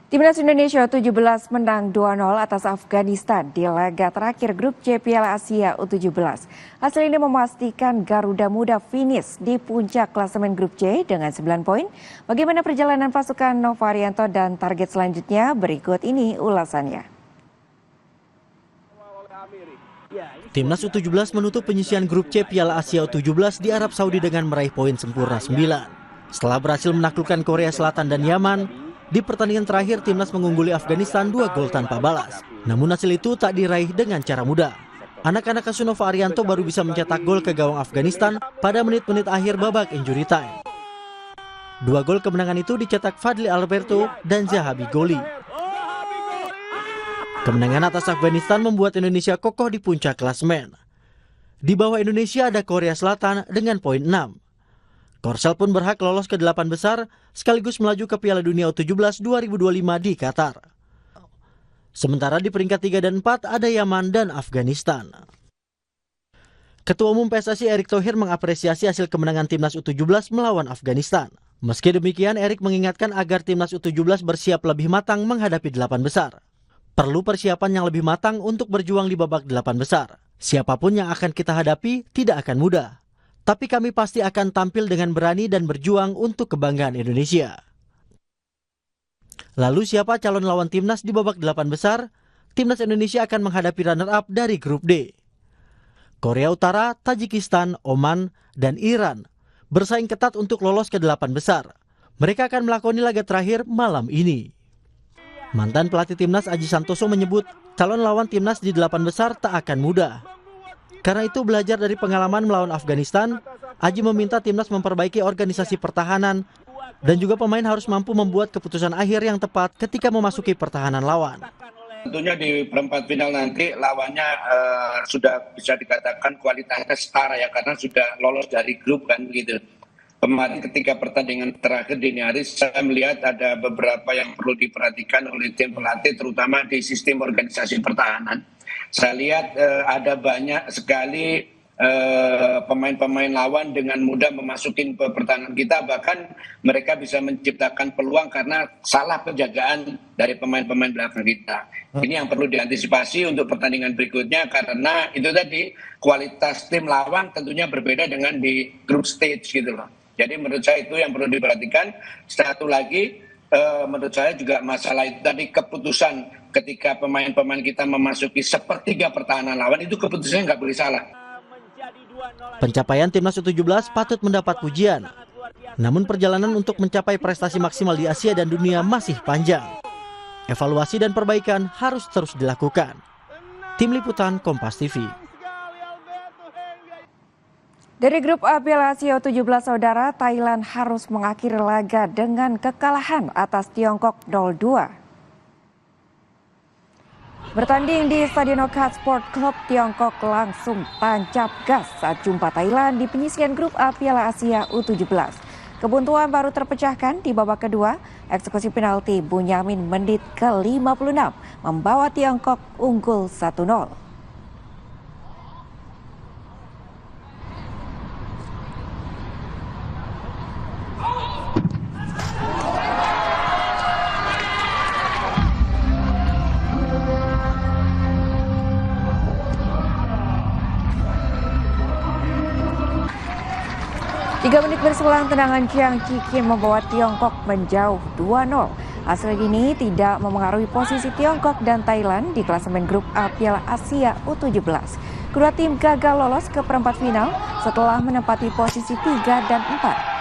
Timnas Indonesia U17 menang 2-0 atas Afghanistan di laga terakhir grup C Piala Asia U17. Hasil ini memastikan Garuda Muda finish di puncak klasemen grup C dengan 9 poin. Bagaimana perjalanan pasukan Novarianto dan target selanjutnya? Berikut ini ulasannya. Timnas U17 menutup penyisian grup C Piala Asia U17 di Arab Saudi dengan meraih poin sempurna 9. Setelah berhasil menaklukkan Korea Selatan dan Yaman, di pertandingan terakhir, Timnas mengungguli Afghanistan 2 gol tanpa balas. Namun hasil itu tak diraih dengan cara mudah. Anak-anak asuh Novarianto baru bisa mencetak gol ke gawang Afghanistan pada menit-menit akhir babak injury time. 2 gol kemenangan itu dicetak Fadli Alberto dan Zahabi Goli. Kemenangan atas Afghanistan membuat Indonesia kokoh di puncak klasemen. Di bawah Indonesia ada Korea Selatan dengan poin 6. Korsel pun berhak lolos ke 8 besar sekaligus melaju ke Piala Dunia U17 2025 di Qatar. Sementara di peringkat 3 dan 4 ada Yaman dan Afghanistan. Ketua Umum PSSI Erick Thohir mengapresiasi hasil kemenangan Timnas U17 melawan Afghanistan. Meski demikian, Erick mengingatkan agar Timnas U17 bersiap lebih matang menghadapi 8 besar. Perlu persiapan yang lebih matang untuk berjuang di babak 8 besar. Siapapun yang akan kita hadapi tidak akan mudah. Tapi kami pasti akan tampil dengan berani dan berjuang untuk kebanggaan Indonesia. Lalu siapa calon lawan Timnas di babak 8 besar? Timnas Indonesia akan menghadapi runner-up dari grup D. Korea Utara, Tajikistan, Oman, dan Iran bersaing ketat untuk lolos ke 8 besar. Mereka akan melakoni laga terakhir malam ini. Mantan pelatih Timnas Aji Santoso menyebut calon lawan Timnas di 8 besar tak akan mudah. Karena itu belajar dari pengalaman melawan Afghanistan, Aji meminta Timnas memperbaiki organisasi pertahanan dan juga pemain harus mampu membuat keputusan akhir yang tepat ketika memasuki pertahanan lawan. Tentunya di perempat final nanti lawannya sudah bisa dikatakan kualitasnya setara ya, karena sudah lolos dari grup kan begitu. Kemarin ketika pertandingan terakhir dini hari saya melihat ada beberapa yang perlu diperhatikan oleh tim pelatih, terutama di sistem organisasi pertahanan. Saya lihat ada banyak sekali pemain-pemain lawan dengan mudah memasukin pertahanan kita, bahkan mereka bisa menciptakan peluang karena salah penjagaan dari pemain-pemain belakang kita. Ini yang perlu diantisipasi untuk pertandingan berikutnya, karena itu tadi kualitas tim lawan tentunya berbeda dengan di group stage gitu loh. Jadi menurut saya itu yang perlu diperhatikan. Satu lagi menurut saya juga masalah itu tadi, keputusan ketika pemain-pemain kita memasuki sepertiga pertahanan lawan, itu keputusannya nggak boleh salah. Pencapaian Timnas U17 patut mendapat pujian. Namun perjalanan untuk mencapai prestasi maksimal di Asia dan dunia masih panjang. Evaluasi dan perbaikan harus terus dilakukan. Tim Liputan Kompas TV. Dari grup A Piala Asia U17, saudara, Thailand harus mengakhiri laga dengan kekalahan atas Tiongkok 0-2. Bertanding di Stadion Okat Sport Club, Tiongkok langsung tancap gas saat jumpa Thailand di penyisian grup A Piala Asia U17. Kebuntuan baru terpecahkan di babak kedua. Eksekusi penalti Bunyamin menit ke-56 membawa Tiongkok unggul 1-0. Tiga menit berselang, tendangan Chiang Chi-Kim membawa Tiongkok menjauh 2-0. Hasil ini tidak memengaruhi posisi Tiongkok dan Thailand di klasemen grup A Piala Asia U17. Kedua tim gagal lolos ke perempat final setelah menempati posisi 3 dan 4.